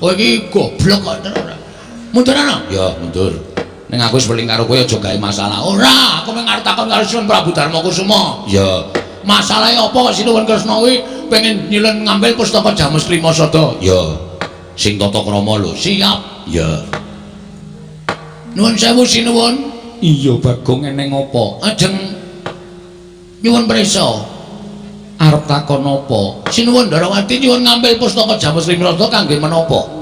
Kowe iki goblok kok tenan. Mundur ana? Ya, mundur. Ning aku wis weling karo kowe aja gawe masalah. Ora, aku mung arep takon karo Sinuwun Prabu Darmakusuma. Ya, Masalahe apa kok Sinuwun Kresna kuwi pengen nyilен ngambil pustaka Jamus Lima Sada? ya. Sing tata krama lho. Siap. Ya. Nuwun sewu Sinuwun. Iya, Bagong eneng apa? Ajeng nyuwun prisa. Arep takon apa? Sinuwun Darawati nyuwun ngambil pustaka Jamus Lima Sada kangge menapa?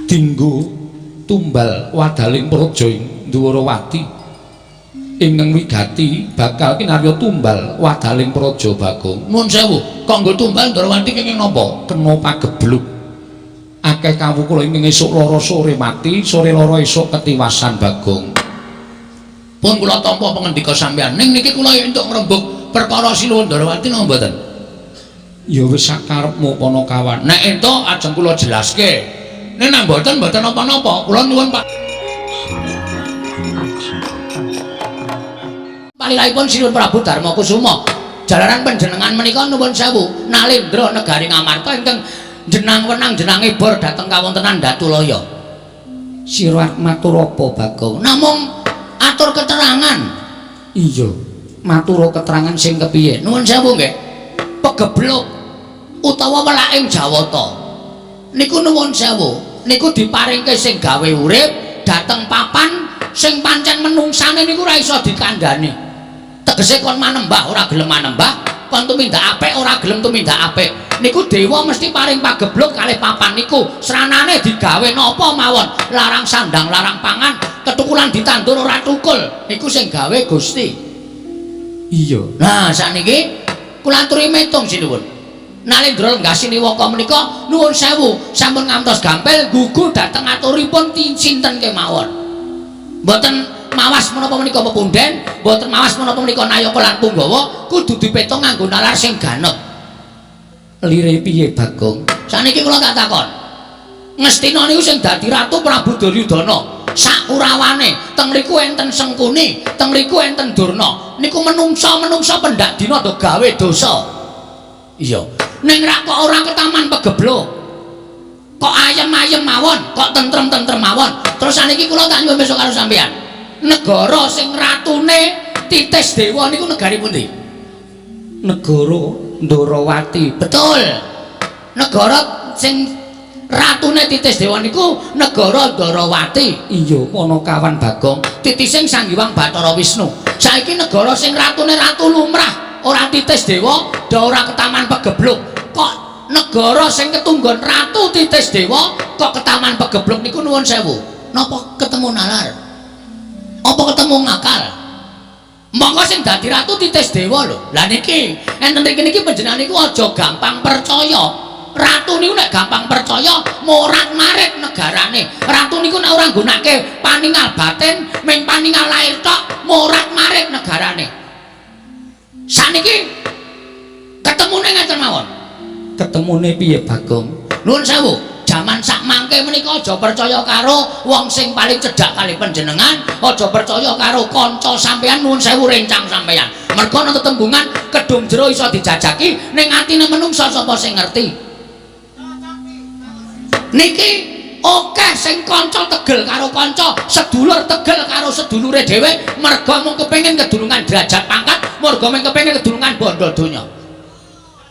Dinggo tumbal wadaling praja ing Ndhuwarawati. Ingkang wigati bakal kinarya tumbal wadaling praja Bagong. Nuwun sewu, kanggo tumbal Darawati kenging napa? Kena pagebluk. Akeh kawula ing esuk lara sore mati, sore lara esuk ketiwasan Bagong. Pun kula tampa pangandika sampeyan. Ning niki kula entuk ngrembug perkara Sinuwun Darawati napa mboten? Ya wis sakarepmu Panakawan. Nek entuk ajeng kula jelaske. Nek mboten napa-napa, kula nuwun Pak. Palilahipun Sinuwun Prabu Darmakusuma, jalaran panjenengan menika nuwun sewu, Nalendra negari Ngamarta ingkang jenang wenang jenange bor dhateng kawontenan Datulaya. Sira matur apa Bagong? Namung atur keterangan. Iya, matur keterangan sing kepiye? Nuwun sewu nggih. Pegebluk utawa welaking Jawata. Niku nuwun sewu, niku diparingke sing gawe urip dhateng papan sing pancen menungsane niku ora iso dikandhani. Tegese kon manembah ora gelem manembah, kon tumindak apik ora gelem tumindak apik. Niku dewa mesti paring pagebluk kalih papan niku. Sranane digawe napa mawon, larang sandang, larang pangan, ketukulan ditandur ora tukul. Niku sing gawe Gusti. Iya. Nah, sakniki kula aturi metung sinuwun. Nalendra Lenggah-Siniwaka menika nuwun sewu, sampun ngantos gampil gugu dhateng aturipun sinten kemawon. Mboten mawas menapa menika pepunden, mboten mawas menapa menika Nayaka lan Punggawa, kudu dipetung nganggo nalar sing ganut. Lire piye Bagong? Saniki kula tak takon. Ngastina niku sing dadi Ratu Prabu Duryudana. Sakurawane, teng mriku enten Sengkuni, teng mriku enten Durna. Niku menungsa pendak dina do gawe dosa. Iya. Ning ra kok ora ketaman pegebluk. Kok ayem-ayem mawon, kok tentrem-tentrem mawon. Terus saniki kula tak nyuwun besok karo sampeyan. Negara sing ratune Titis Dewa niku negari pundi? Negara Ndharawati. Betul. Negara sing ratune Titis Dewa niku negara Ndharawati. Iya, Panakawan Bagong. Titising Sang Hyang Bathara Wisnu. Saiki negara sing ratune Ratu Lumrah, ora Titis Dewa, ora ketaman pegebluk. Kok negara sing ketunggon Ratu Titis Dewa kok ketaman pegebluk niku nuwun sewu. Napa ketemu nalar? Apa ketemu ngakal? Monggo sing dadi Ratu Titis Dewa lho. Lah niki, enten niki panjenengan niku aja gampang percaya. Ratu niku nek gampang percaya morat-marit negarane. Ratu niku nek ora nggunakake paningal batin, ming paningal lair tok, morat-marit negarane. Saniki ketemune ngeten mawon. Ketemune piye Bagong? Nuwun sewu, jaman sak mangke menika aja percaya karo wong sing paling cedhak kali panjenengan, aja percaya karo kanca sampeyan. Nuwun sewu rencang sampeyan. Mergo ana tetembungan kedung jero iso dijajaki, ning atine menungsa sapa sing ngerti. Niki akeh sing kanca tegel karo kanca, sedulur tegel karo sedulure dhewe, merga mung kepengin kedulungan derajat pangkat, merga mung kepengin kedulungan bondo donya.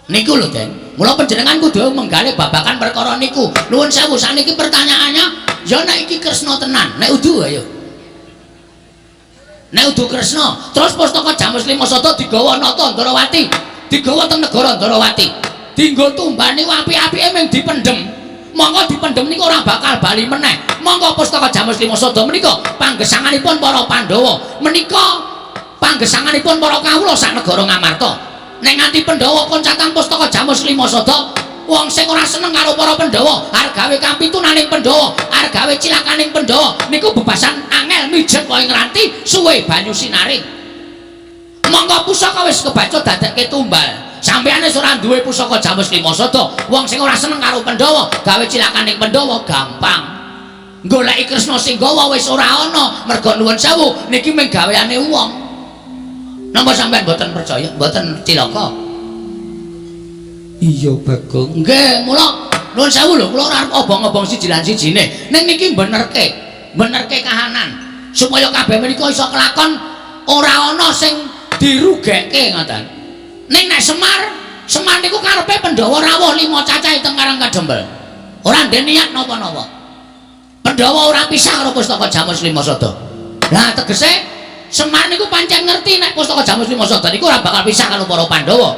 Niku lho, Den. Mula panjenengan kudu menggali babakan perkara niku. Nuwun sewu, saniki pertanyaannya, ya nek iki Kresna tenan, nek udu ayo. Nek udu Kresna, terus pustaka Jamus Lima Sada digawa nata Ndharawati, digawa teng negara Ndharawati. Dienggo tumbane apik-apike mung dipendhem. Monggo dipendhem niku ora bakal bali meneh. Monggo pustaka Jamus Lima Sada menika panggesanganipun para Pandhawa. Menika panggesanganipun para kawula sak negara Ngamarta. Nek nganti Pandhawa koncatan pustaka Jamus Lima Sada, wong sing ora seneng karo para Pandhawa, arep gawe kampitunaning Pandhawa, arep gawe cilakaning Pandhawa, niku bebasan angel mijet koyo ngranti suwe banyu sinaring. Monggo pusaka wis kebaca dadekke tumbal. Sampeyan wis ora duwe pusaka Jamus Lima Sada, wong sing ora seneng karo Pandhawa, gawe cilakaning Pandhawa gampang. Goleki Kresna sing gawa wis ora ana, merga nuwun sewu niki mung gaweane wong. Napa sampeyan mboten percaya, mboten cilaka? Iya Bagong. Nggih, mula Nuwun sewu lho, kula ora arep obong-obong siji lan sijine. Ning niki benerke kahanan supaya kabeh menika iso kelakon ora ana sing dirugeke ngoten. Ning nek Semar niku karepe Pandhawa rawuh 5 cacahe teng Karang Kadempel. Ora ndek niat napa-napa. Pandhawa ora pisah karo Pustaka Jamus Lima Sada. Lah tegese Semar niku pancen ngerti nek Pustaka Jamus Lima Sada niku ora bakal pisah karo para Pandhawa.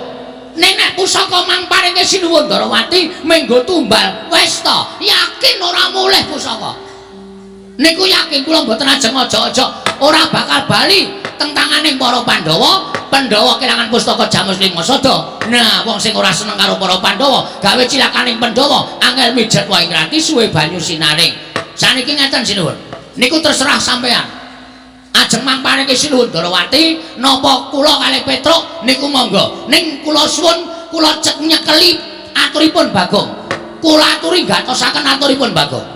Nek pusaka mangparinge Sinuwun Darawati menggo tumbal wis ta, yakin ora mulih pusaka. Niku yakin kula mboten ajeng aja-aja ora bakal bali teng tanganing para Pandhawa. Pandhawa kelangan Pustaka Jamus Lima Sada. Nah, wong sing ora seneng karo para Pandhawa, gawe cilakaning Pandhawa, angel mijet wae nganti suwe banyu sinaring. Saniki ngeten Sinuwun. Niku terserah sampean. Ajeng mangparinge Sinuwun Darawati napa kula kalih Petruk niku monggo. Ning kula suwun kula cek nyekeli aturipun Bagong. Kula aturi gatosaken aturipun Bagong.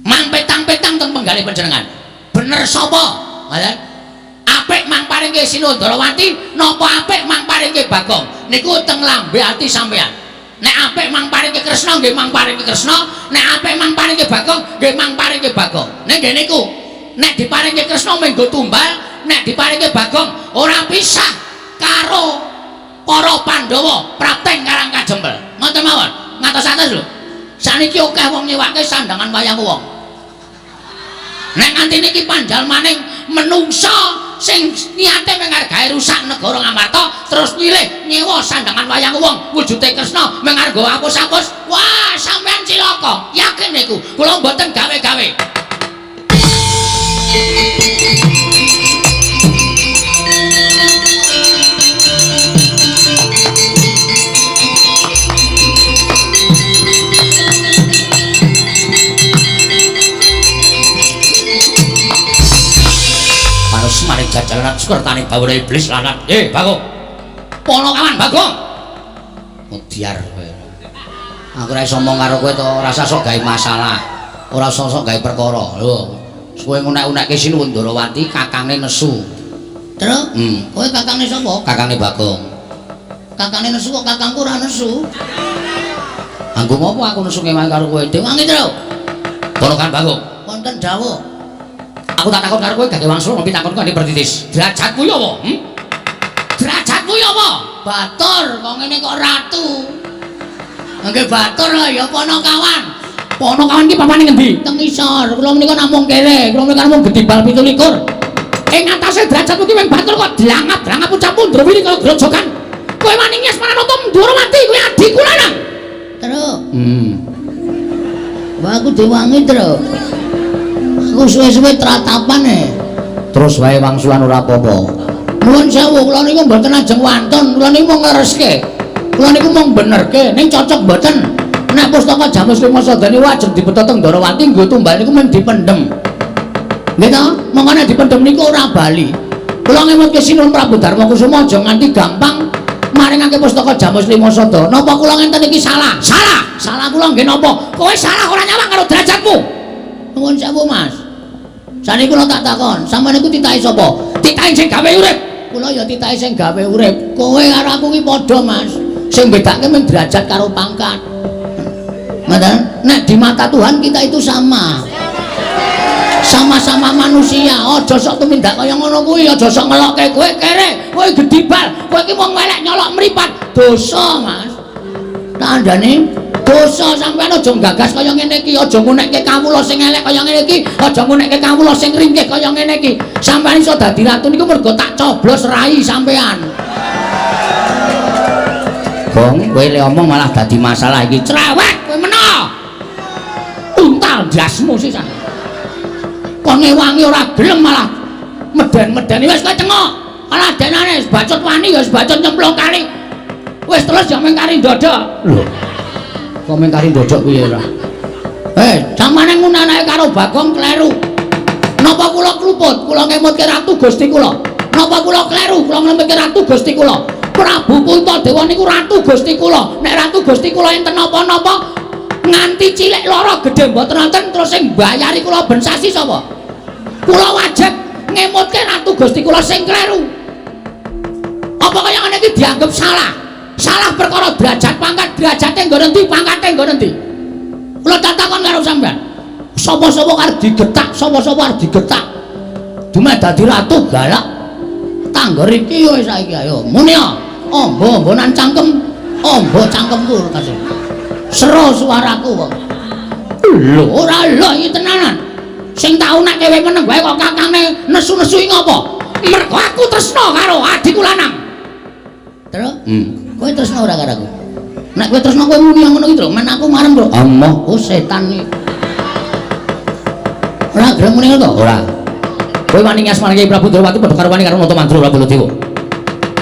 Mang petang-petang teng penggalih panjenengan. Bener sapa? Ngoten. Apik mangparinge Sinuwun Darawati napa apik mangparinge Bagong? Niku teng lambe ati sampean. Nek apik mangparinge Kresna nggih mangparinge Kresna, nek apik mangparinge Bagong nggih mangparinge Bagong. Nek nggih niku nek diparingi Kresna menggo tumbal, nek diparingi Bagong ora pisah karo para Pandhawa prapteng Karang Kadempel. Ngoten mawon. Ngatos-atos lho. Saniki akeh wong nyewake sandangan wayang wong. Nek nganti niki pandal maning menungsa sing niate mengargae rusak negara Ngamarta terus nyilih nyewa sandangan wayang wong wujude Kresna mengargo apus-apus. Wah, sampean cilaka. Yakin niku. Kula mboten gawe-gawe. Panus maring jajalan sekertane bawura iblis lanat. Bagong. Ponokawan Bagong. Mudyar kowe. Aku ora iso omong karo kowe to, rasa sok gawe masalah. Ora sok gawe perkara. Lho. Kowe ngunek-unekke Sinuwun Darawati kakange nesu. Terus? Kowe kakange sapa? Kakange Bagong. Kakange nesu kok kakangku ora nesu? Anggo ngopo aku nesu kewan karo kowe? Dewangi terus. Ponokan Bagong. Wonten dawuh. Aku tak takon karo kowe gak wangsul ngopi takon kok pertitis. Derajatku ya apa? Derajatku ya apa? Batur, kok ngene kok ratu. Nggih batur lho ya Ponokawan. Ponokawan ki papane ngendi? Teng isor. Kula menika namung kere, kula menika namung gedibal 17. Ing atase derajatmu ki wing batur kok dlangap-dlangap ucap Pandrawati kaya grojogan. Kowe wani nyes Mananata Darawati kuwi adikku lanang. Terus. Wah aku diwangi terus. Aku suwe-suwe tratapane. Terus wae wangsulan ora apa-apa. Nuwun sewu, kula niku mboten ajeng wantun, kula niku mung nglereske. Kula niku mung benerke, ning cocok mboten. Nek Pustaka Jamus Lima Sada niku ajeng dipeta teng Darawati nggo tumbal niku men dipendhem. Nggih to? Monggo nek dipendhem niku ora bali. Kula ngemutke Sinuwun Prabu Darma Kusuma aja nganti gampang maringake Pustaka Jamus Lima Sada. Napa kula ngenten iki salah? Salah. Salah kula nggih napa? Kowe salah ora nyawang karo derajatmu. Nuwun sewu, Mas. Saniki kula tak takon, sampeyan niku titahe sapa? Titahe sing gawe urip. Kula ya titahe sing gawe urip. Kowe karo aku ki padha, Mas. Sing bedake mung derajat karo pangkat. Ngoten. Nek di mata Tuhan kita itu sama. Sama-sama manusia. Aja sok tumindak kaya ngono kuwi, aja sok ngelokke kowe kere. Kowe gedibal. Kowe ki mung melek nyolok mripat. Dosa, Mas. Tandane dosa sampeyan aja gagas kaya ngene iki, aja ngunekke kawula sing elek kaya ngene iki, aja ngunekke kawula sing ringkih kaya ngene iki. Sampeyan iso dadi ratu niku mergo tak coblos rai sampeyan. Gong, kowe le omong malah dadi masalah iki. Cerewet kowe mena. Untal ndasmu sisan. Kon ngewangi ora gelem malah meden-medeni wis kowe cengok. Ala denane bacot wani ya bacot nyemplung kali. Wis terus ya mengkari ndodok. Lho. Kok mengkari ndodok piye ora? Sampeyan ngunanake karo Bagong kleru. Napa kula kluput? Kula ngemutke ratu Gusti kula. Napa kula kleru? Kula ngemutke ratu Gusti kula. Prabu Puntadewa niku ratu Gusti kula. Nek ratu Gusti kula enten napa-napa nganti cilik lara gedhe mboten wonten terus sing mbayari kula ben sasi sapa? Kula wajib ngemutke ratu Gusti kula sing kleru. Apa kaya ngene iki dianggep salah? Salah perkara derajat pangkat derajate nggo endi pangkate nggo endi. Kula takon karo sampean. Sapa-sapa arep digetak, sapa-sapa arep digetak. Dumeh dadi ratu galak. Tangger iki yo saiki ayo. Muni yo. Ombo-ombonan cangkem. Ombo cangkemku kasih. Sero suaraku kok. Lho ora lho iki tenanan. Sing tau nek kowe meneng wae kok kakange nesu-nesu iki ngopo? Mergo aku tresna karo adikku lanang. Terus? Kowe tresna ora karo aku? Nek kowe tresna kowe muni ngono iki lho, men aku marem lho. Amoh, oh setan iki. Ora gelem muni ngono to? Ora. Kowe wani ngasmane Kyai Prabu Ndrawati padha karo wani karo Nata Mandura Prabu Baladewa.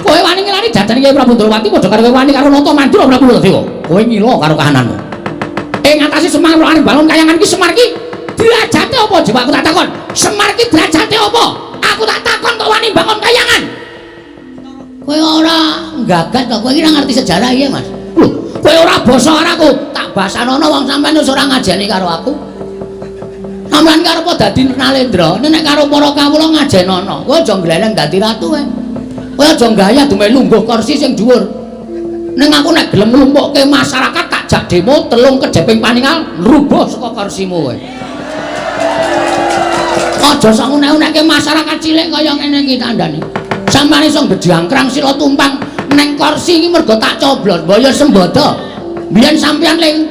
Kowe wani nglani jajane Kyai Prabu Ndrawati padha karo wani karo Nata Mandura Prabu Baladewa. Kowe ngilo karo kahananmu. Ing ngatasi Semar Rohani balon kayangan iki Semar iki derajate apa? Coba aku tak takon. Semar iki derajate apa? Aku tak takon kok wani bangun kayangan. Kowe ora gagat kok kowe iki ora ngerti sejarah iya, Mas. Lho, kowe ora basa karo aku. Tak basanono wong sampeyan wis ora ngajeni karo aku. Sampeyan karo apa dadi Nalendra, nek karo para kawula ngajenono. Kowe aja gleleng dadi ratu kowe. Kowe aja gaya dume lungguh kursi sing dhuwur. Ning aku nek gelem nglumpukke masyarakat tak jak demo telung kejeping paningal rubuh saka kursimu kowe. Aja sak unek-unekke masyarakat cilik kaya ngene iki tandane. Sampeyan iso gedhangkrang sila tumpang ning kursi iki mergo tak coblos, mbaya sembodo. Biyen sampeyan ling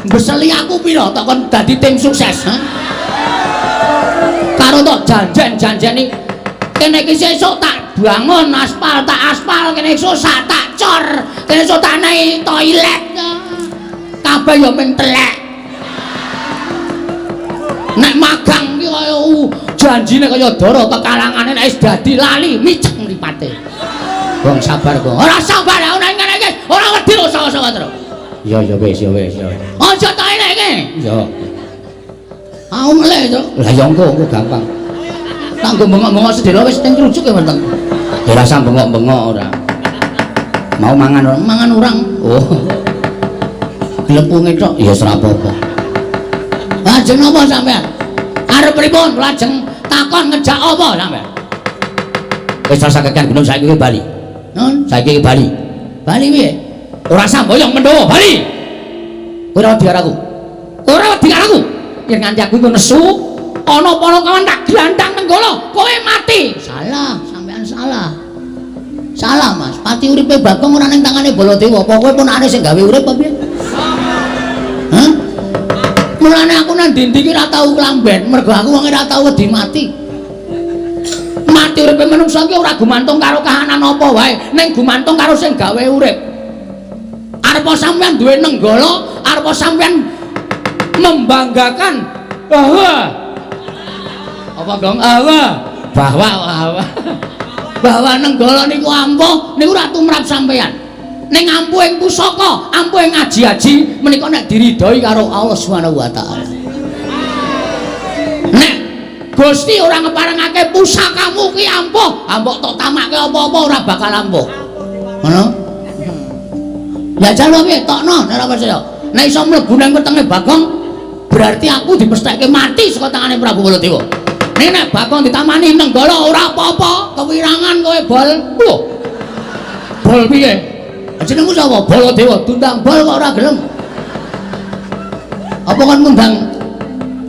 mbeseli aku pira tak kon dadi tim sukses, ha? Karo tok janjen-janjeni kene iki sesuk tak bangun aspal, tak aspal kene esuk sak tak cor, kene esuk tak naik toilet. Kabeh ya mung telek. Nek magang iki kaya janjine kaya dara kekalangane nek wis dadi lali micek mripate. Wong sabar kok. Ora sabar ana ngene iki. Ora wedi lho sawa-sawa terus. Ya wis. Aja tak eleke. Ya. Aku meleh to. Lah ya engko gampang. Tanggo bengok-bengok sedelo wis teng krujuk ya wonten. Ya ora usah bengok-bengok ora. Mau mangan urang. Oh. Glepunge tok ya ora apa-apa. Lajeng napa sampean? Arep pripun? Lajeng takon ngejak apa sampean? Wis rasa kekan gunung saiki iki Bali. Nun, saiki iki Bali. Bali piye? Ora samboyong Pandhawa, Bali. Ora wedi karo aku. Ora wedi karo aku. Yen nganti aku iku nesu, ana para kawan tak glandang nenggala, kowe mati. Salah, sampean salah. Salah, Mas. Pati uripe Bagong ora ning tangane Baladewa. Apa kowe punane sing gawe urip apa piye? Hah? Mulane aku nang ndi-ndi iki ora tau klamben, mergo aku wong ora tau wedi mati. Mati uripe manungsa iki ora gumantung karo kahanan apa wae, ning gumantung karo sing gawe urip. Arepa sampean duwe nenggala, arepa sampean membanggakan apa Gong? Bahwa nenggala niku ampuh niku ora tumrap sampean. Ning ampuh ing pusaka, ampuh ing aji-aji menika nek diridhoi karo Allah Subhanahu wa taala. Nek Gusti ora ngeparengake pusakamu ki ampuh, ambok tok tamake apa-apa ora bakal ampuh. Ngono? Ya jalo piye tokno nek ora percaya. Nek iso mlebu nang wetenge Bagong berarti aku dipesthekke mati saka tangane Prabu Baladewa. Nek Bagong ditamani nenggala ora apa-apa, kewirangan kowe bol. Lho. Bol piye? Jenengmu sapa? Baladewa, tundang bol kok ora gelem. Apa kon ngundang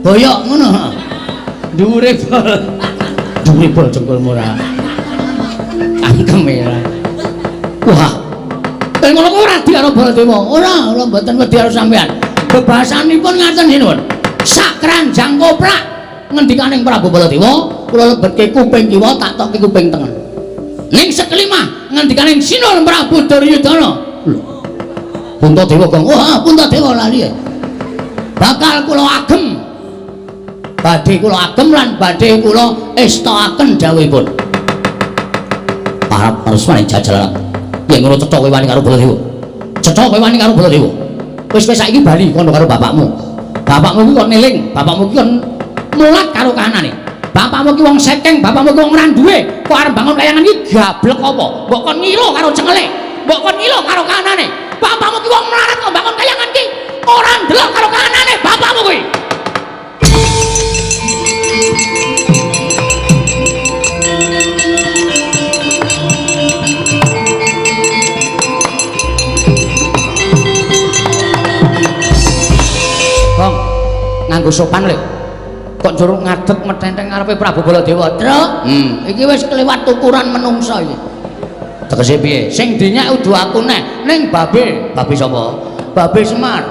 boyok ngono? Dhuwure bol. Dhuwure bol jengkolmu ora. Angkeme ora. Wah. Nek ngono kok ora di karo Baladewa. Ora mboten wedi karo sampean. Bebasanipun ngaten niku. Sak kranjang koplak ngendikaning Prabu Baladewa, kula lebetke kuping kiwa tak tokke kuping tengen. Ning sekelima ngendikaning Sinul Prabu Duryudana. Lho. Puntadewa Gong. Wah, Puntadewa lali. Bakal kula agem. Badhe kula agem lan badhe kula estaaken dawuhipun. Para parsmane jajalan. Yen ngono cetha kowe wani karo Baladewa. Cetha kowe wani karo Baladewa. Wis saiki bali kono karo bapakmu. Bapakmu ki kok neling, bapakmu ki kon mulat karo kahanane. Bapakmu ki wong sekeng, bapakmu ki wong ora duwe. Kok arep bangun kayangan iki gablek apa? Mbok kon ngilo karo cengele. Mbok kon ngilo karo kahanane. Bapakmu ki wong melarat kok bangun kayangan iki ora ndelok karo kahanane bapakmu kuwi. Gong, nganggo sopan lho. Kok njur ngadeg metenteng ngarepe Prabu Baladewa, Tru? Iki wis kliwat ukuran menungsa iki. Tegese piye? Sing dinyak udu aku neh, ning babe. Babe sapa? Babe Semar.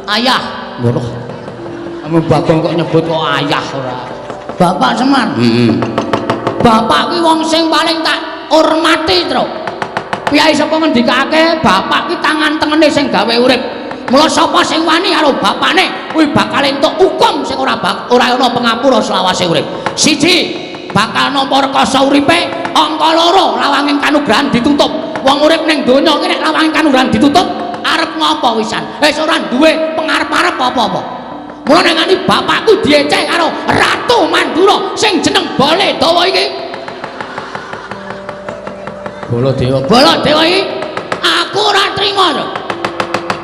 Ayah. Lho. Ame Bagong kok nyebut kok ayah ora. Bapak Semar. Bapak ki wong sing paling tak hormati, Tru. Piyai sapa ngendikake, bapak ki tangan tengene sing gawe urip. Mula sapa sing wani karo bapakne kuwi bakal entuk hukum sing ora ana pangapura selawase urip. Siji, bakal nampa rekoso uripe, angka loro lawanging kanugrahan ditutup. Wong urip ning donya iki nek lawanging kanugrahan ditutup, arep ngopo wisan? Wis ora duwe pengarep-arep apa-apa. Mula nengani bapakku dieceh karo Ratu Mandura sing jeneng Baladewa iki. Baladewa iki aku ora trima to.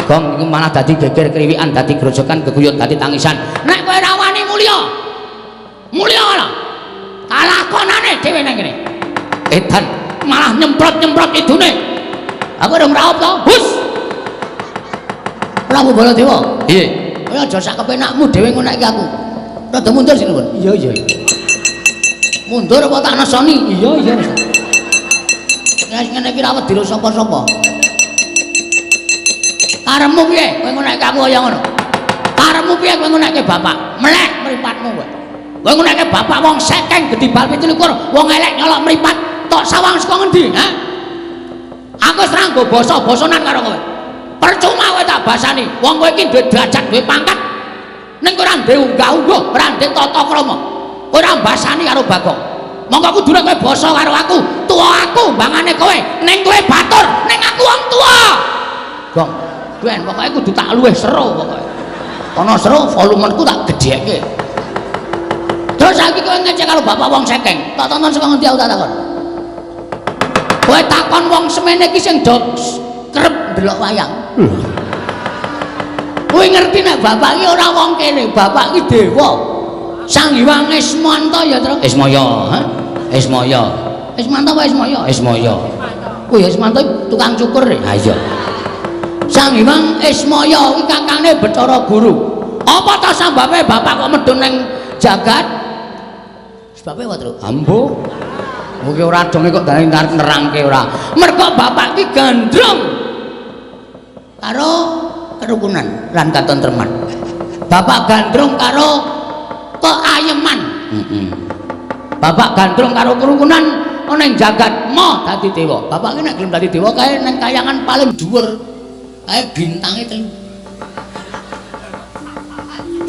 Gong iki malah dadi geger kriwikan, dadi grojokan, geguyut, dadi tangisan. Nek kowe ora wani mulya. Mulya lho. Kalakonane dhewe nang kene. Edan malah nyemprot-nyemprot idune. Aku ora ngraup to. Hus. Prabu Baladewa. Piye? Kowe aja sak kepenakmu dhewe ngonekke aku. Rada mundur sik, Pun. Iya. Mundur apa tak nesoni? Iya. Nek ngene iki ra wedi sapa-sapa. Karemu piye kowe ngonekke aku kaya ngono? Karemu piye kowe ngonekke bapak? Meleh mripatmu kowe. Kowe ngonekke bapak wong sekeng gedhi bal 17, wong elek nyolok mripat, tok sawang saka ngendi, ha? Aku wis ra nggo basa-basanan karo kowe. Percuma kowe tak basani. Wong kowe iki duwe derajat, duwe pangkat. Ning kowe ora ndek unggah-ungguh, ora ndek tata krama. Kowe ora mbasani karo Bagong. Monggo kudune kowe basa karo aku. Tuwa aku mbangane kowe, ning kowe batur, ning aku wong tuwa. Gong ben pokoke kudu tak luwih seru pokoke. Ana seru volumenku tak gedheke. Terus saiki kowe ngecek karo bapak wong sekeng. Tak tonton saka ngendi aku tak takon. Kowe takon wong semene iki sing do kerep ndelok wayang. Kowe ngerti nek bapak iki ora wong kene, bapak iki dewa. Sang Hyang Ismanta ya, Tru. Ismaya, ha? Ismaya. Ismanta apa Ismaya? Ismaya. Kuwi Ismanta tukang cukur. Ha iya. Sang Hyang Ismaya kuwi kakange Bathara Guru. Apa ta sambabe bapak kok medhun ning jagat? Sebabe apa, Tru? Ambo. Mugi ora donge kok dane arep nerangke ora. Mergo bapak iki gandrung karo kerukunan lan katentreman. Bapak gandrung karo keayeman. Bapak gandrung karo kerukunan ana ing jagat moh dadi dewa. Bapak iki nek gelem dadi dewa kae ning kayangan paling dhuwur. Kae bintange 3.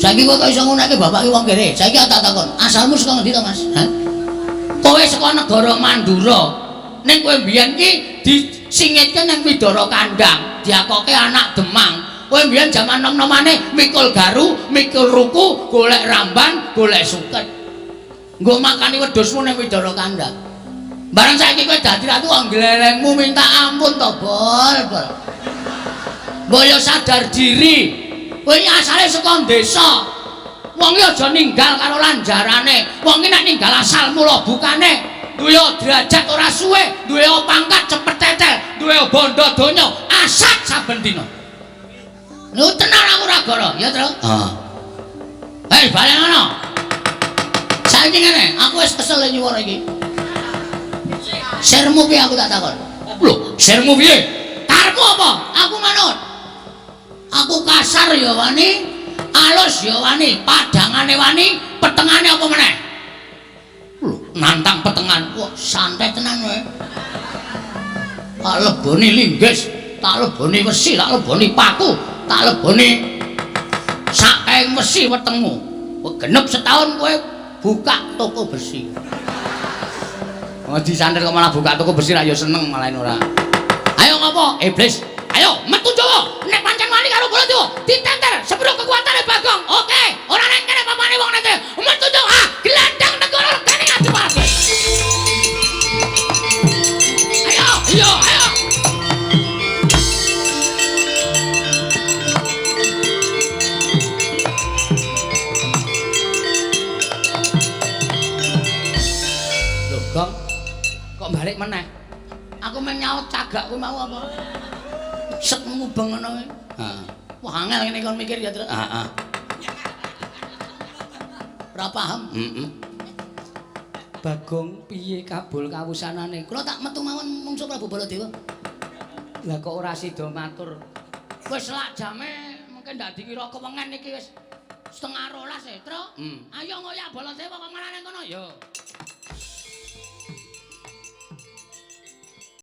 Saiki kok iso ngonekke bapak iki wong kene. Saiki tak takon, asalmu saka ngendi to, Mas? Hah? Kowe saka negara Mandura. Ning kowe mbiyen iki disingitke nang Widara Kandang, diakoke anak Demang. Kowe mbiyen jaman nom-nomane mikul garu, mikul ruku, golek ramban, golek suket. Nggo makani wedhusmu ning Widara Kandang. Bareng saiki kowe dadi ratu kok glelengmu minta ampun to, Bol. Mbok yo sadar diri. Kowe iki asale saka desa. Wong iki aja ninggal karo lanjarane. Wong iki nek ninggal asal mula bukane duwe derajat ora suwe, duwe pangkat cepet tetel, duwe bondo donya asat saben dina. Lho tenan aku ora goro, ya, Tru? Heeh. Hei, bali ngono. Saiki ngene, aku wis kesel nyuwara iki. Sermu piye aku tak takon? Lho, sermu piye? Karepmu apa? Aku manut. Aku kasar ya wani, alus ya wani, padangane wani, petengane apa meneh? Lho, nantang petengan. Wah, santai tenan kowe. Tak leboni linggis, tak leboni wesi, tak leboni paku, tak leboni saking wesi wetengmu. Genep setahun kowe buka toko besi. Wong disantet kok malah buka toko besi ra ya seneng malah ora. Ayo ngopo? Iblis. Ayo metu Jawa. Nek pancen wani karo Baladewa, ditenter sepuro kekuatane Bagong. Oke, ora nek kene papane wong nete. Metu Jawa. Gelandang negara kene ngadepake. Ayo. Loh, Gong. Kok balik meneh? Aku meng nyaut cagak kuwi mau apa? Set ngubeng ngono kuwi. Heeh. Wah angel ngene kon mikir ya, Tru. Heeh. Ora paham. Heeh. Bagong piye kabul kawusanane? Kula tak metu mawon mungsuh Prabu Baladewa. Lah kok ora sida matur. Wis lak jame mungkin ndak dikira kewengen iki wis setengah 12 Tru. Ayo ngoyak Baladewa kok malah ning kono ya.